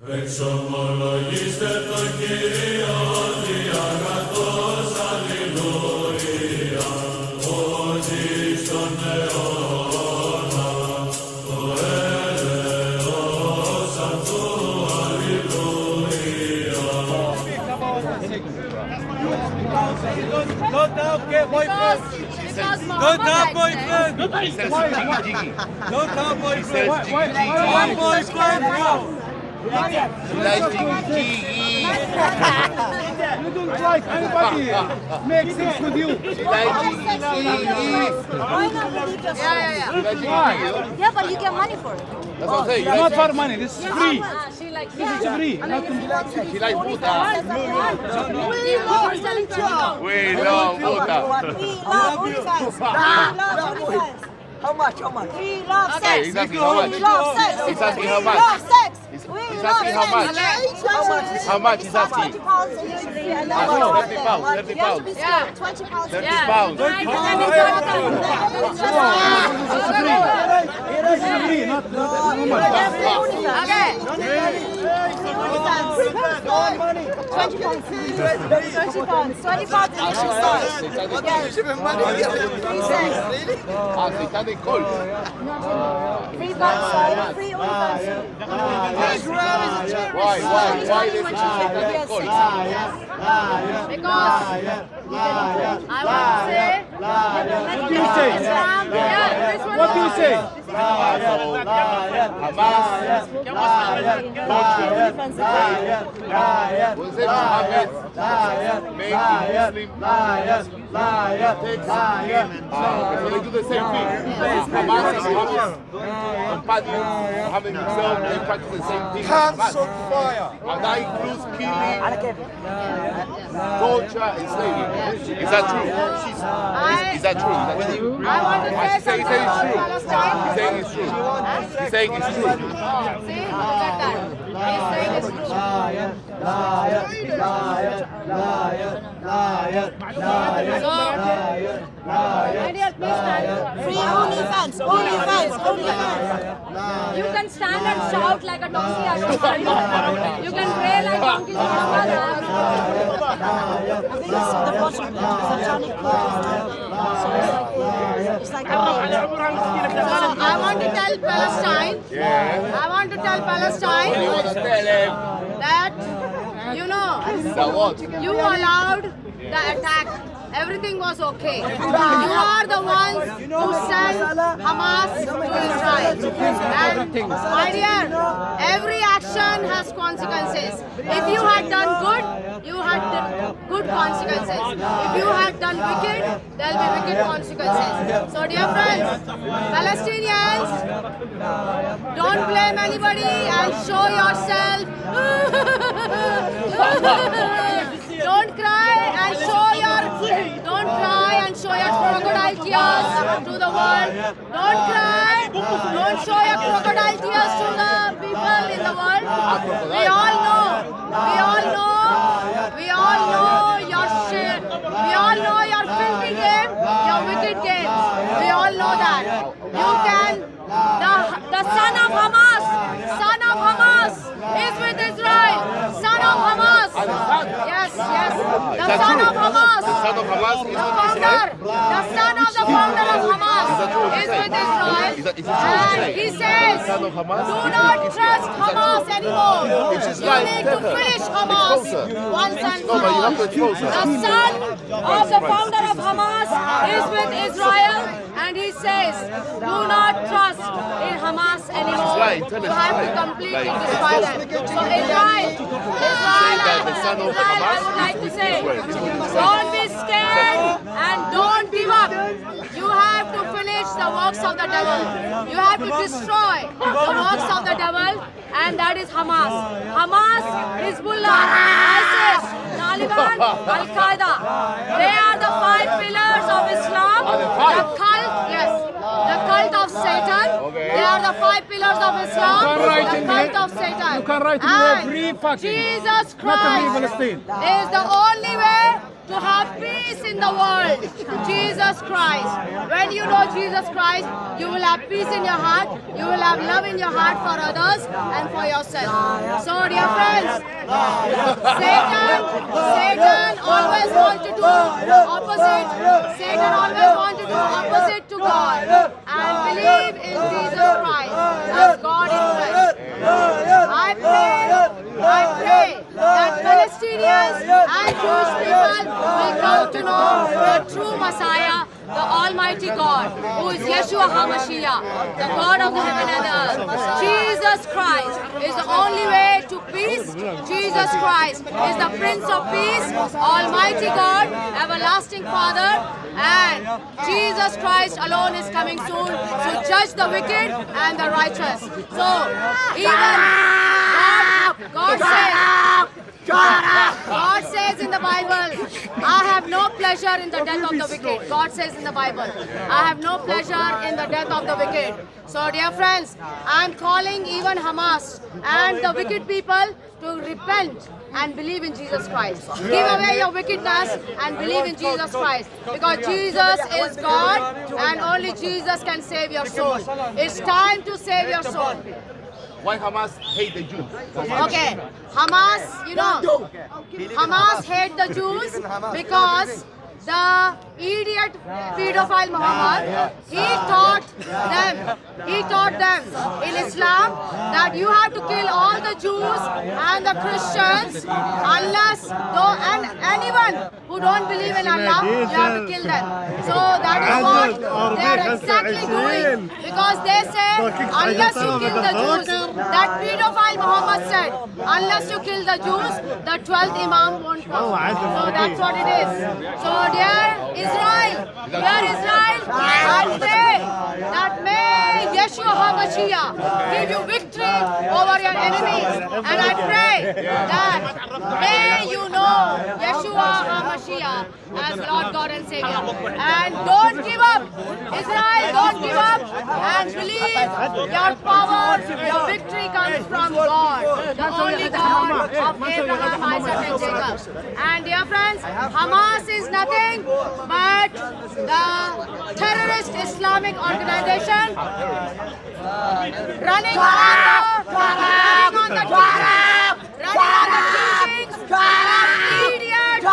Εξομολογήστε το Κύριο διαγατός, αλληλούια, ότι στον αιώνα το έλεος αυτού, αλληλούια. Don't have boyfriend. Don't have boyfriend. Don't have boyfriend. One boyfriend. You don't like anybody. Make sense with you. Yeah, but you get money for it. That's what I'm saying. Not for money. This is free. She likes This is free. Not She likes puta. We We love puta. love OnlyFans. We love OnlyFans. How much? How much? We love sex. He's asking how much. We love sex. He's asking how much. We love sex. He's We asking love how sex. much. How much? How much he's asking? 20 pounds usually. I love 30 pounds. 30 You have to pounds. be smart. 20 pounds. 30 pounds. This is free. Not woman. Okay. 20 pounds. 20 pounds initial start. Ah, se está de col. Free bucks, free OnlyFans. Why this is de col? Because I want to say, What do you say? What do you say? Hamas. Was it Muhammad make the Muslim so they do the same thing. Hamas and Muhammad companions, Muhammad himself, they practice the same thing. Hands on fire. And that includes killing, torture, and slaving. Is that true? Is that true? I want to say He's saying something it's true. about Palestine. He's saying it's true. He's saying it's true. See, look at that. He's saying it's true. My dear, please stand. Free OnlyFans, OnlyFans, OnlyFans. You can stand and shout like a donkey. I don't mind. You can pray like donkeys. This is the bottom. It's like a So I want to tell Palestine. I want to tell Palestine You want to tell him that you know that what? you allowed the attack. Everything was okay. You are the ones who sent Hamas to Israel. And my dear, every action has consequences. If you had done good, you had good consequences. If you had done wicked, there will be wicked consequences. So dear friends, Palestinians, don't blame anybody and show yourself. Don't cry and show your crocodile tears to the world. Don't cry. Don't show your crocodile tears to the people in the world. We all know your shit. We all know your filthy game, your wicked game. We all know that. You can. The son of Hamas is with Israel. Son of Hamas. Yes. The son of Hamas. The son of Hamas is with Israel? The son of the founder of Hamas is with Israel. Is that true? And he says, The son of Hamas do is not with trust Israel. Hamas anymore. It's just You like need to Pepper. finish Hamas It's once and No, for but you all. have to expose her. The son of the founder of Hamas is with Israel, and he says, do not trust in Hamas anymore. right. Tell You us have to right. completely Like- destroy them. So Israel, that the son of Israel, I Hamas would like to is say, Israel. don't be scared and don't give up. You have to finish the works of the devil. You have to destroy the works of the devil, and that is Hamas. Hamas, Hezbollah, ISIS, Taliban, Al-Qaeda. They are the 5 pillars of Islam. The cult, yes. The cult of Satan. They are the 5 pillars of Islam. The cult of Satan. You can write in there free fucking. Jesus Not a free Christ Palestine. is the only way to have peace in the world. Jesus Christ. When you know Jesus Christ, you will have peace in your heart. You will have love in your heart for others and for yourself. So, dear friends, Satan always wants to do opposite. Satan always wants to do opposite to God and believe in Jesus Christ as God in flesh. I pray that Palestinians and Jewish people will come to know the true Messiah, the Almighty God, who is Yeshua HaMashiach, the God of the heaven and the earth. Jesus Christ is the only way to peace. Jesus Christ is the Prince of Peace, Almighty God, everlasting Father, and Jesus Christ alone is coming soon to judge the wicked and the righteous. So, even God says in the Bible, I have no pleasure in the death of the wicked. God says in the Bible, I have no pleasure in the death of the wicked. So, dear friends, I am calling even Hamas and the wicked people to repent and believe in Jesus Christ. Give away your wickedness and believe in Jesus Christ. Because Jesus is God and only Jesus can save your soul. It's time to save your soul. Why Hamas hate the Jews? Okay, Hamas, you know, Hamas hate the Jews because the idiot pedophile Muhammad, he taught them in Islam that you have to kill all the Jews and the Christians and anyone who don't believe in Allah, you have to kill them. So that is what they are exactly doing, because they say unless you kill the Jews, that pedophile Muhammad said, unless you kill the Jews, the 12th Imam won't come. So that's what it is. So dear Israel, I pray that may Yeshua HaMashiach give you victory over your enemies. And I pray that may you know Yeshua HaMashiach as Lord God and Savior. And don't give up. Israel, don't give up. And believe your power, your victory comes from God, the only God of Abraham, Isaac and Jacob. And dear friends, Hamas is nothing but the terrorist Islamic organization running on the teachings of idiots.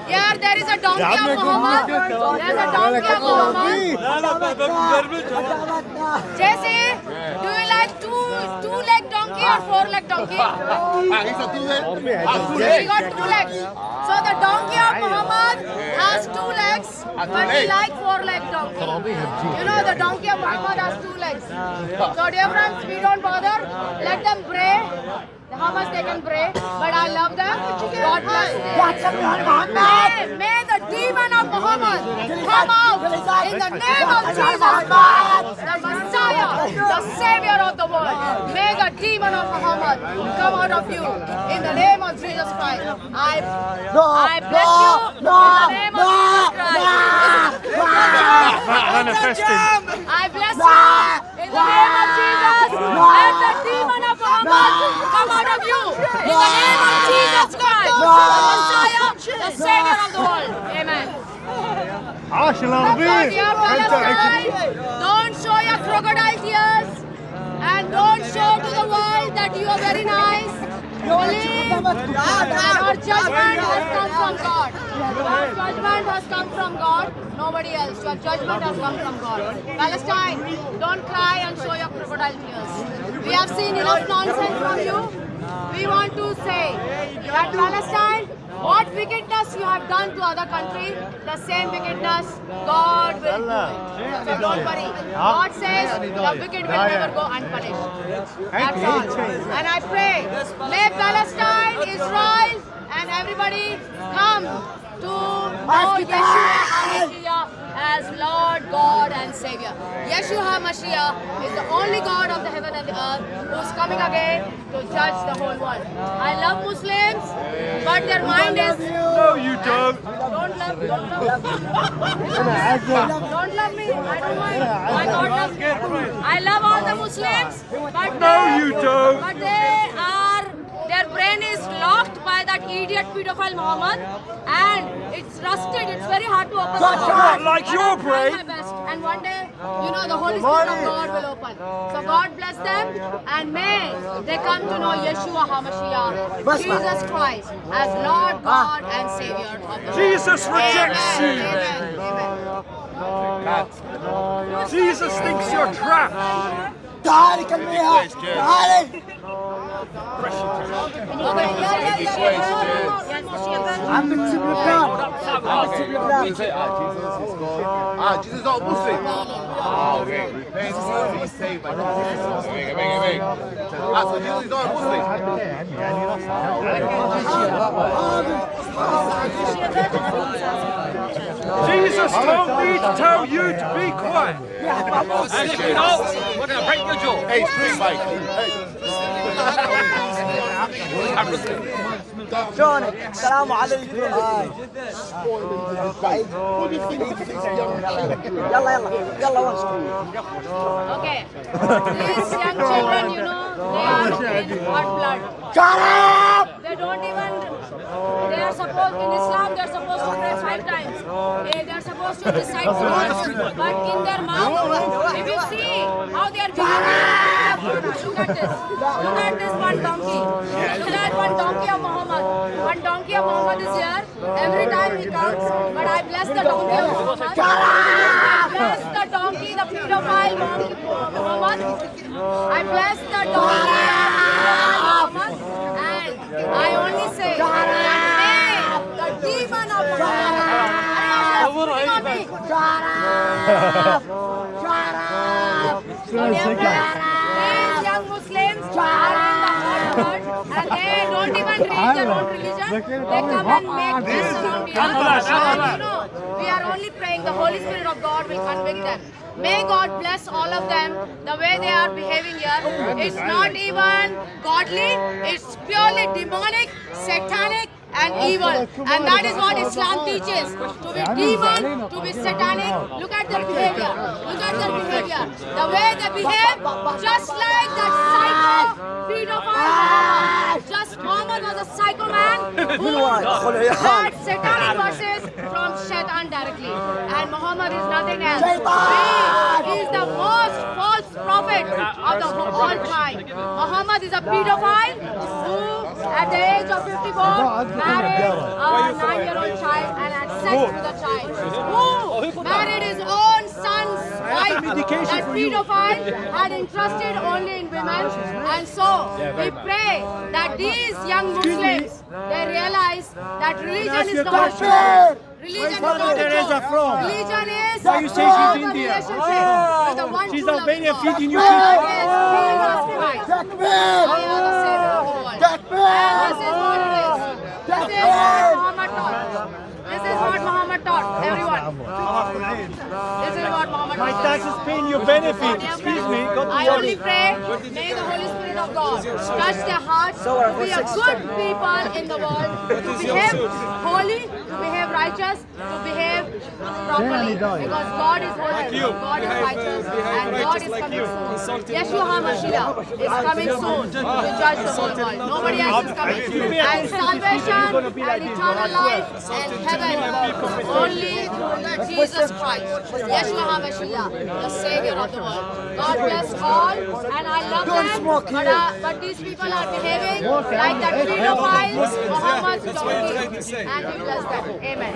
Here there is a donkey of Muhammad. There's a donkey of Muhammad. Jesse, do you like two-leg donkey or four-leg donkey? He's a two-leg? He got 2 legs. So the donkey of Muhammad has 2 legs, but we like 4-leg donkey. You know, the donkey of Muhammad has 2 legs. So dear friends, we don't bother. Let them bray. How much they can pray, but I love them. God bless them. May the demon of Muhammad come out in the name of Jesus Christ, the Messiah, the Savior of the world. May the demon of Muhammad come out of you in the name of Jesus Christ. I bless you in the name of Jesus Christ. I bless you in the name of Jesus. Let the demon of Muhammad come out of you in the name of Jesus Christ, the Messiah, the Savior of the world. Amen. Don't show your crocodile tears and don't show to the world that you are very nice. Believe that our judgment has come from God. Your judgment has come from God, nobody else. Your judgment has come from God. Palestine, don't cry and show your crocodile tears. We have seen enough nonsense from you. We want to say that Palestine, what wickedness you have done to other country, the same wickedness God will do. So don't worry. God says the wicked will never go unpunished. That's all. And I pray, may Palestine, Israel, and everybody come to know Yeshua HaMashiach as Lord, God and Savior. Yeshua HaMashiach is the only God of the heaven and the earth who is coming again to judge the whole world. I love Muslims, but their mind is... No, you don't. Don't love me. Don't love me. I don't mind. My God loves me. I love all the Muslims, but No, you don't. But they are that idiot pedophile Muhammad, and it's rusted. It's very hard to open. Like your brain. My best. And one day, the Holy Spirit of God will open. So God bless them, and may they come to know Yeshua HaMashiach, Jesus Christ, as Lord God and Savior of the world. Jesus rejects you. Amen. Amen. Jesus thinks you're trapped. تعالي كلميها تعالي عم بتسيب لبنان عم بتسيب لبنان Jesus is not Muslim. Okay. Repent, be saved by Jesus. Venga. So Jesus is not Muslim. Jesus told me to tell you to be quiet. And if you don't, we're going to break your jaw. Hey, street Mike. شلونك؟ السلام عليكم يلا وش Okay. These young children, they are in hot blood. They don't even, they are supposed, in Islam, they are supposed to pray 5 times. They are supposed to recite Quran. But in their mouth, if you see how they are behaving, look at this. Look at this one donkey. Look at one donkey of Muhammad. One donkey of Muhammad is here. Every time he comes, but I bless the donkey of Muhammad. I bless the donkey, the pedophile donkey Muhammad. I bless the donkey of Muhammad. And I only say that may the demon of these young Muslims are in the hot blood, and they don't even read their own religion. They come and make this around here. And we are only praying the Holy Spirit of God will convict them. May God bless all of them. The way they are behaving here, it's not even godly. It's purely demonic, satanic, and evil. And that is what Islam teaches. To be demon, to be satanic. Look at their behavior. Look at their behavior. The way they behave, just like that psycho pedophile. Just Muhammad was a psycho man who had satanic verses from Shaitan directly. And Muhammad is nothing else. He is the most false prophet of the all time. Muhammad is a pedophile who, at the age of 54, married a 9-year-old child and had sex with a child. Who married his own son's wife. That pedophile had entrusted only in women. And so we pray that these young Muslims, they realize that religion is not true. Religion is not Teresa true. from? Religion is Why you say she's India? with the one She's true Albania living feeding you God. people. Yes, Jesus Christ. We are the Savior of the world. And this is what it is. This is what Muhammad taught. This is what Muhammad taught everyone. This is what Muhammad My taught. tax is paying your benefit. Excuse me. Got I only pray, may the Holy Spirit of God touch their hearts to be a good people in the world, to behave holy, to behave righteous, to behave properly. Because God is holy, God is righteous, and God is coming soon. Yeshua HaMashiach is coming soon to judge the whole world. Nobody else is coming. And salvation and eternal life and heaven only through Jesus Christ, Yeshua HaMashiach, the Savior of the world. God bless all, and I love them, but these people are behaving like that pedophiles, Muhammad's donkey, and we bless them. Amen.